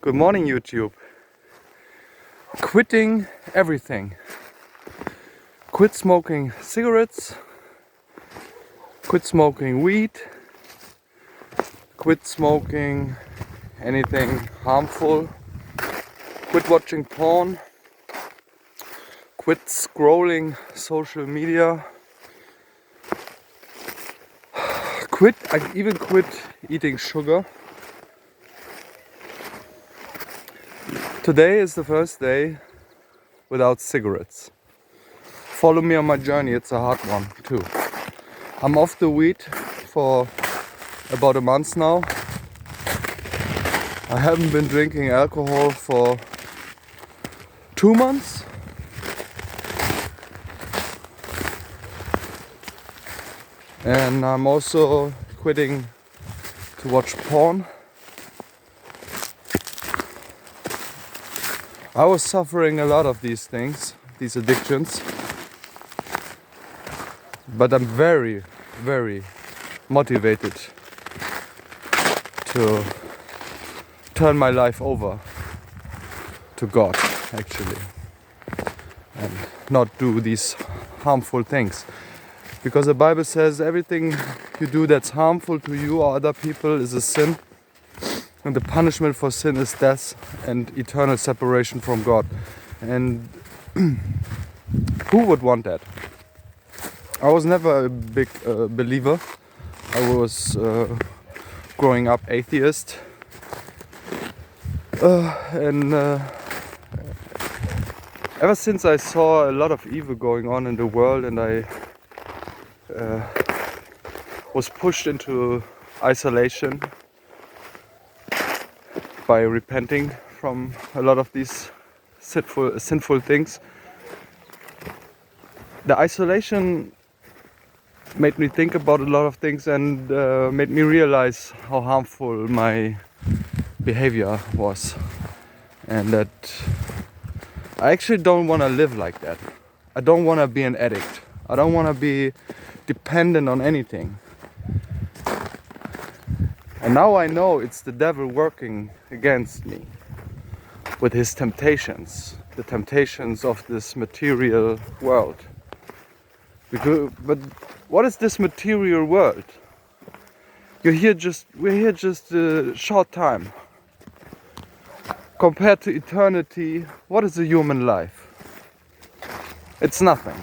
Good morning, YouTube. Quitting everything. Quit smoking cigarettes. Quit smoking weed. Quit smoking anything harmful. Quit watching porn. Quit scrolling social media. I even quit eating sugar. Today is the first day without cigarettes. Follow me on my journey, it's a hard one too. I'm off the weed for about a month now. I haven't been drinking alcohol for 2 months. And I'm also quitting to watch porn. I was suffering a lot of these things, these addictions. But I'm very, very motivated to turn my life over to God, actually, and not do these harmful things. Because the Bible says everything you do that's harmful to you or other people is a sin. And the punishment for sin is death and eternal separation from God. And who would want that? I was never a big believer. I was growing up atheist. And ever since I saw a lot of evil going on in the world and I was pushed into isolation by repenting from a lot of these sinful things. The isolation made me think about a lot of things and made me realize how harmful my behavior was, and that I actually don't want to live like that. I don't want to be an addict. I don't want to be dependent on anything. And now I know it's the devil working against me with his temptations, the temptations of this material world. But what is this material world? We're here just a short time. Compared to eternity, what is a human life? It's nothing.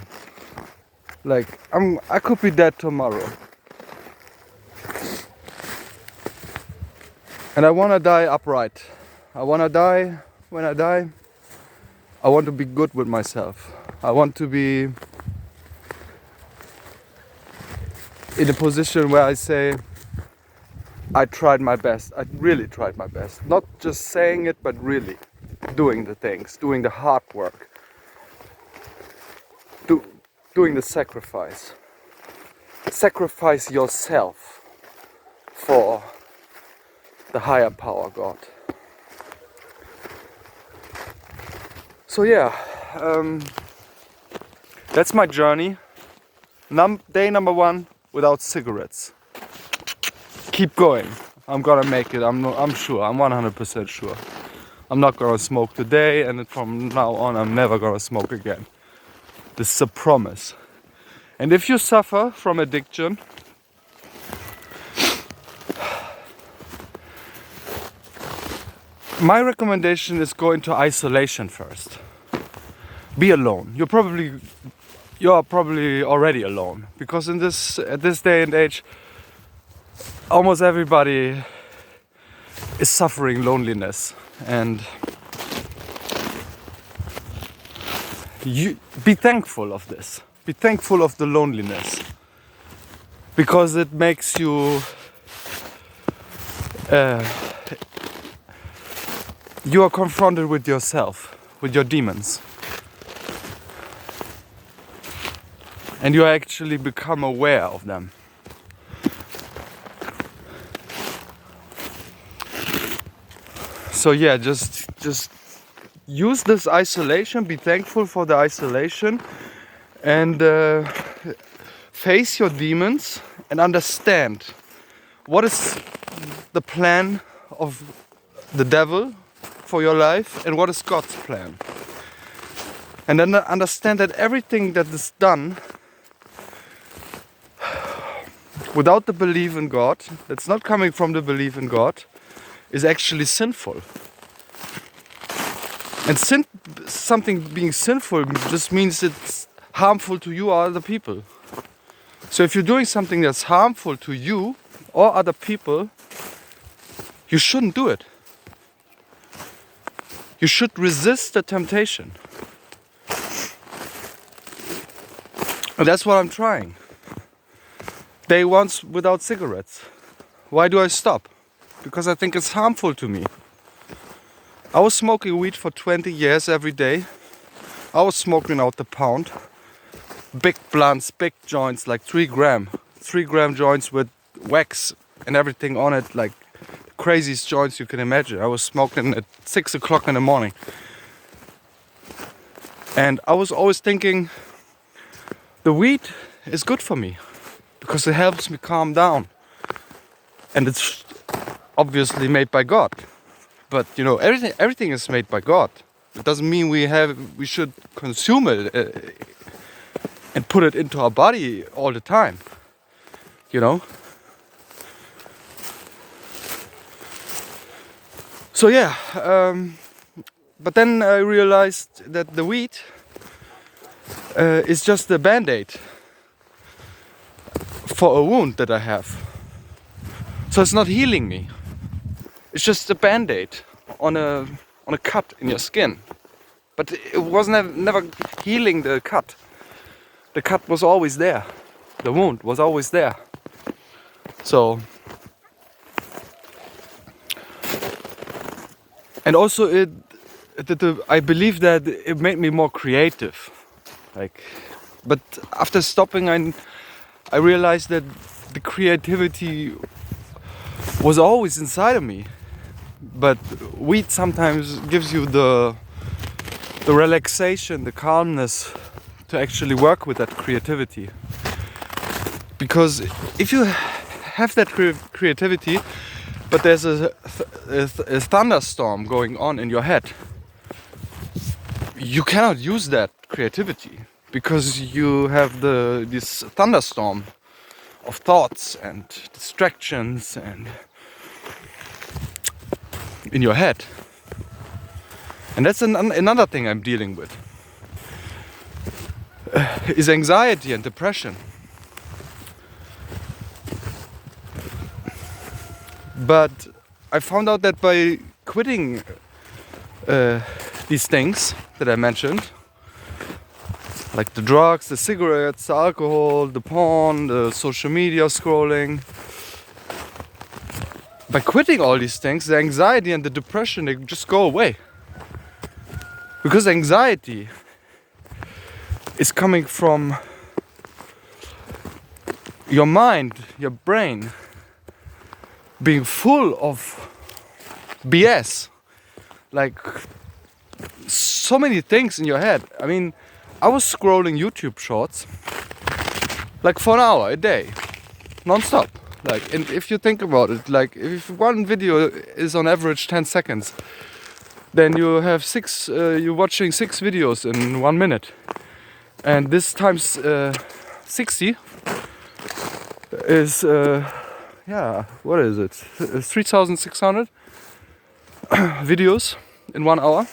Like, I could be dead tomorrow. And I want to die upright. I want to die, when I die, I want to be good with myself. I want to be in a position where I say, I tried my best. I really tried my best. Not just saying it, but really doing the things, doing the hard work, doing the sacrifice. Sacrifice yourself for the higher power, God. So yeah, that's my journey. Day number 1 without cigarettes. Keep going. I'm gonna make it. I'm sure. I'm 100% sure. I'm not gonna smoke today, and from now on, I'm never gonna smoke again. This is a promise. And if you suffer from addiction, my recommendation is go into isolation first. Be alone. You are probably already alone, because at this day and age, almost everybody is suffering loneliness, and you be thankful of this. Be thankful of the loneliness, because it makes you you are confronted with yourself, with your demons, and you actually become aware of them. So yeah, just use this isolation, be thankful for the isolation, and face your demons and understand what is the plan of the devil for your life and what is God's plan. And then understand that everything that is done without the belief in God, that's not coming from the belief in God, is actually sinful. And something being sinful just means it's harmful to you or other people. So if you're doing something that's harmful to you or other people, you shouldn't do it. You should resist the temptation. And that's what I'm trying. Day once without cigarettes. Why do I stop? Because I think it's harmful to me. I was smoking weed for 20 years every day. I was smoking out the pound. Big blunts, big joints, like 3 gram. 3 gram joints with wax and everything on it, like the craziest joints you can imagine. I was smoking at 6 o'clock in the morning. And I was always thinking, the weed is good for me because it helps me calm down. And it's obviously made by God. But you know, everything is made by God. It doesn't mean we should consume it and put it into our body all the time. You know? So yeah, but then I realized that the weed is just a band-aid for a wound that I have. So it's not healing me. It's just a band-aid on a cut in your skin. But it was never healing the cut. The cut was always there. The wound was always there. So, and also I believe that it made me more creative. But after stopping, I realized that the creativity was always inside of me. But weed sometimes gives you the relaxation, the calmness to actually work with that creativity. Because if you have that creativity, but there's a thunderstorm going on in your head, you cannot use that creativity because you have this thunderstorm of thoughts and distractions and in your head. And that's another thing I'm dealing with, is anxiety and depression. But I found out that by quitting these things that I mentioned, like the drugs, the cigarettes, the alcohol, the porn, the social media scrolling, by quitting all these things, the anxiety and the depression, they just go away. Because anxiety is coming from your mind, your brain, being full of BS. Like so many things in your head. I mean, I was scrolling YouTube shorts like for an hour a day, non-stop. Like, and if you think about it, like if one video is on average 10 seconds, then you have you're watching 6 videos in 1 minute. And this times 60 is, what is it? 3,600 videos in 1 hour.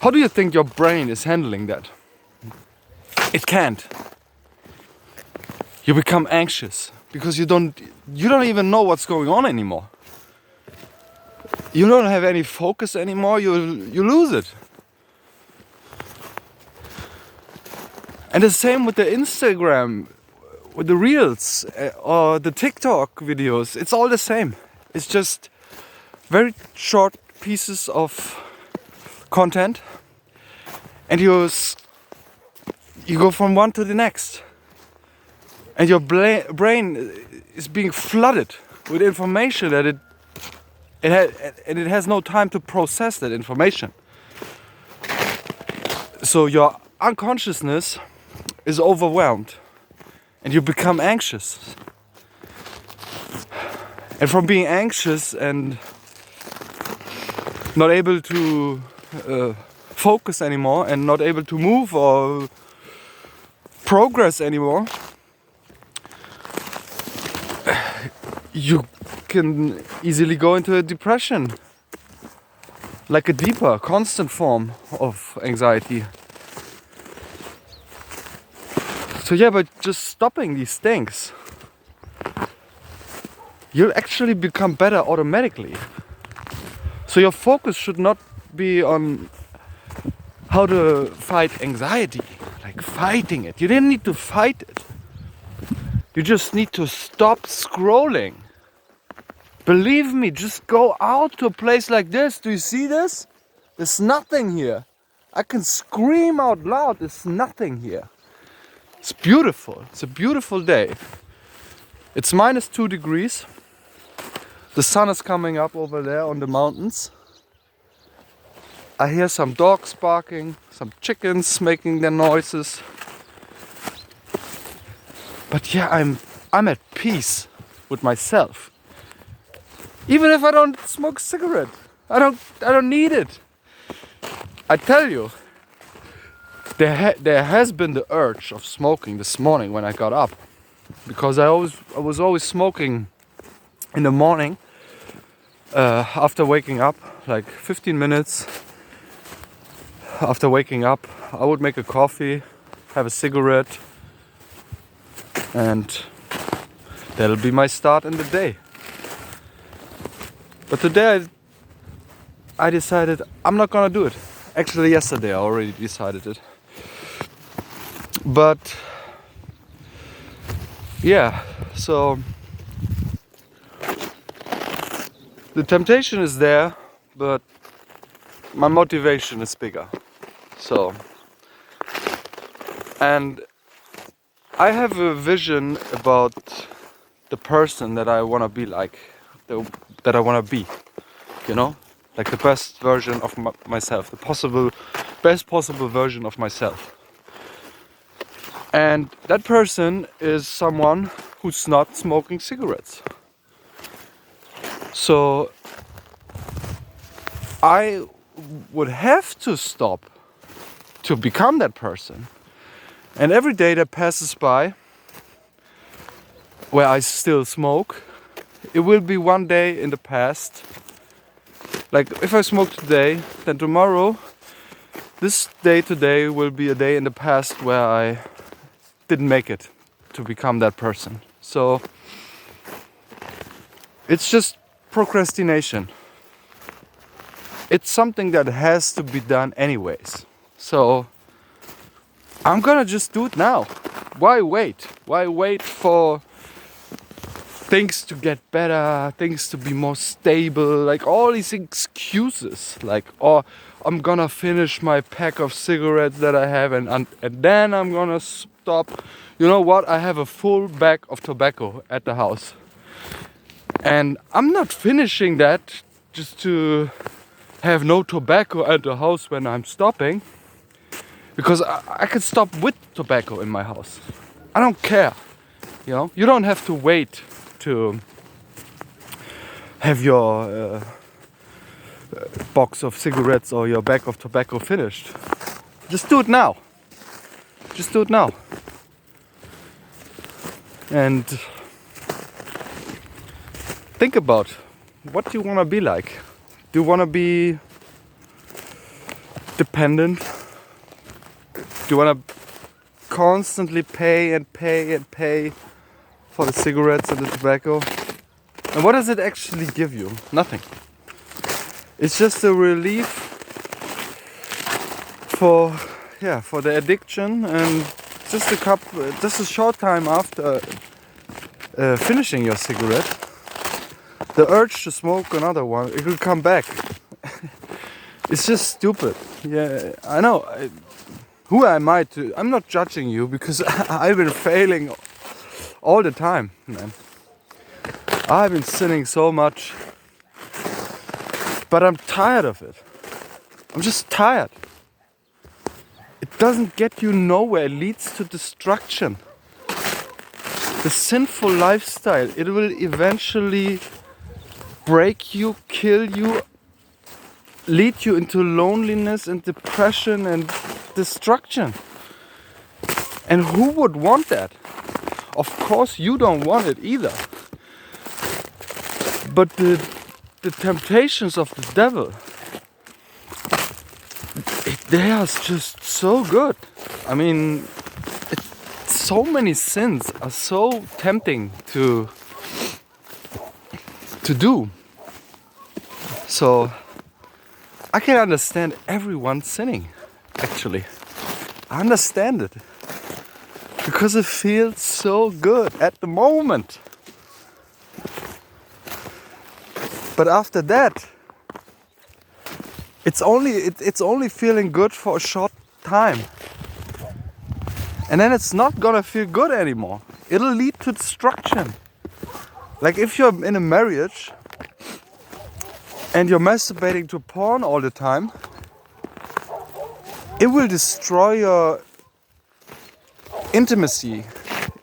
How do you think your brain is handling that? It can't. You become anxious because you don't even know what's going on anymore. You don't have any focus anymore. You lose it. And the same with the Instagram, with the Reels or the TikTok videos. It's all the same. It's just very short pieces of content, and you go from one to the next. And your brain is being flooded with information that it has no time to process that information. So your unconsciousness is overwhelmed and you become anxious. And from being anxious and not able to focus anymore and not able to move or progress anymore, you can easily go into a depression, like a deeper, constant form of anxiety. So yeah, but just stopping these things, you'll actually become better automatically. So your focus should not be on how to fight anxiety, like fighting it. You didn't need to fight it. You just need to stop scrolling. Believe me, just go out to a place like this. Do you see this? There's nothing here. I can scream out loud, there's nothing here. It's beautiful. It's a beautiful day. It's -2 degrees. The sun is coming up over there on the mountains. I hear some dogs barking, some chickens making their noises. But yeah, I'm at peace with myself. Even if I don't smoke a cigarette, I don't need it. I tell you, there has been the urge of smoking this morning when I got up, because I was always smoking in the morning after waking up, like 15 minutes after waking up. I would make a coffee, have a cigarette, and that'll be my start in the day. But today I decided I'm not gonna do it. Actually, yesterday I already decided it. But yeah, so the temptation is there, but my motivation is bigger. So, and I have a vision about the person that I want to be like, that I want to be, you know, like the best version of myself, the best possible version of myself. And that person is someone who's not smoking cigarettes. So I would have to stop to become that person. And every day that passes by where I still smoke, it will be one day in the past. Like if I smoke today, then tomorrow, this day today will be a day in the past where I didn't make it to become that person. So it's just procrastination. It's something that has to be done anyways. So I'm gonna just do it now. Why wait? Why wait for things to get better, things to be more stable, like all these excuses, like, oh, I'm gonna finish my pack of cigarettes that I have and then I'm gonna stop. You know what? I have a full bag of tobacco at the house. And I'm not finishing that just to have no tobacco at the house when I'm stopping. Because I can stop with tobacco in my house. I don't care. You know, you don't have to wait to have your box of cigarettes or your bag of tobacco finished. Just do it now. Just do it now. And think about what you want to be like. Do you want to be dependent? Do you want to constantly pay and pay and pay for the cigarettes and the tobacco? And what does it actually give you? Nothing. It's just a relief for the addiction, and just a short time after finishing your cigarette, the urge to smoke another one, it will come back. It's just stupid. Yeah, I know. Who am I to? I'm not judging you because I've been failing all the time, man. I've been sinning so much, but I'm tired of it. I'm just tired. It doesn't get you nowhere. It leads to destruction. The sinful lifestyle, it will eventually break you, kill you lead you into loneliness and depression and destruction. And who would want that? Of course you don't want it either. But the temptations of the devil, they are just so good. I mean, so many sins are so tempting to do. So I can understand everyone sinning, actually. I understand it. Because it feels so good at the moment. But after that, it's only feeling good for a short time. And then it's not gonna feel good anymore. It'll lead to destruction. Like if you're in a marriage and you're masturbating to porn all the time, it will destroy your intimacy,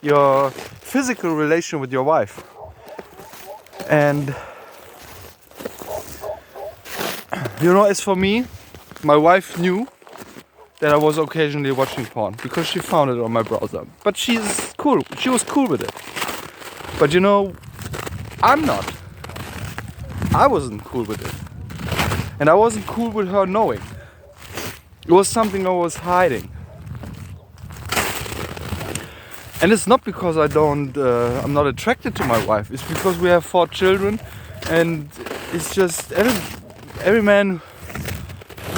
your physical relation with your wife. And you know, as for me, my wife knew that I was occasionally watching porn because she found it on my browser. But she's cool. She was cool with it. But you know, I'm not. I wasn't cool with it. And I wasn't cool with her knowing. It was something I was hiding. And it's not because I'm not attracted to my wife. It's because we have 4 children, and it's just every man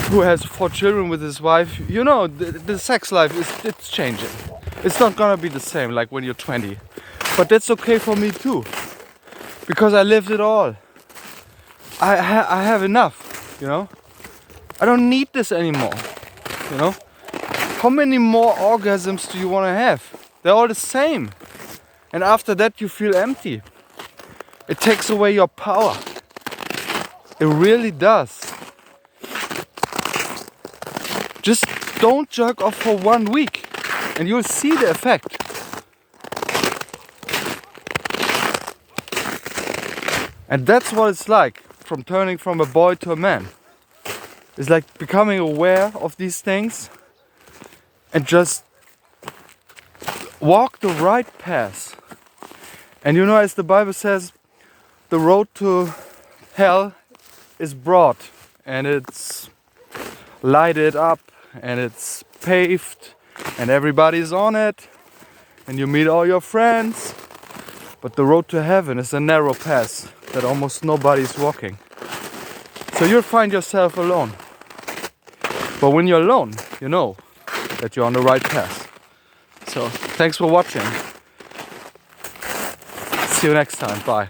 who has 4 children with his wife, you know, the sex life it's changing. It's not gonna be the same like when you're 20. But that's okay for me too, because I lived it all. I have enough, you know. I don't need this anymore, you know. How many more orgasms do you want to have? They're all the same. And after that you feel empty. It takes away your power. It really does. Just don't jerk off for 1 week and you'll see the effect. And that's what it's like from turning from a boy to a man. It's like becoming aware of these things and just walk the right path. And you know, as the Bible says, the road to hell is broad and it's lighted up and it's paved and everybody's on it and you meet all your friends. But the road to heaven is a narrow path that almost nobody's walking. So you'll find yourself alone. But when you're alone, you know that you're on the right path. So thanks for watching. See you next time. Bye.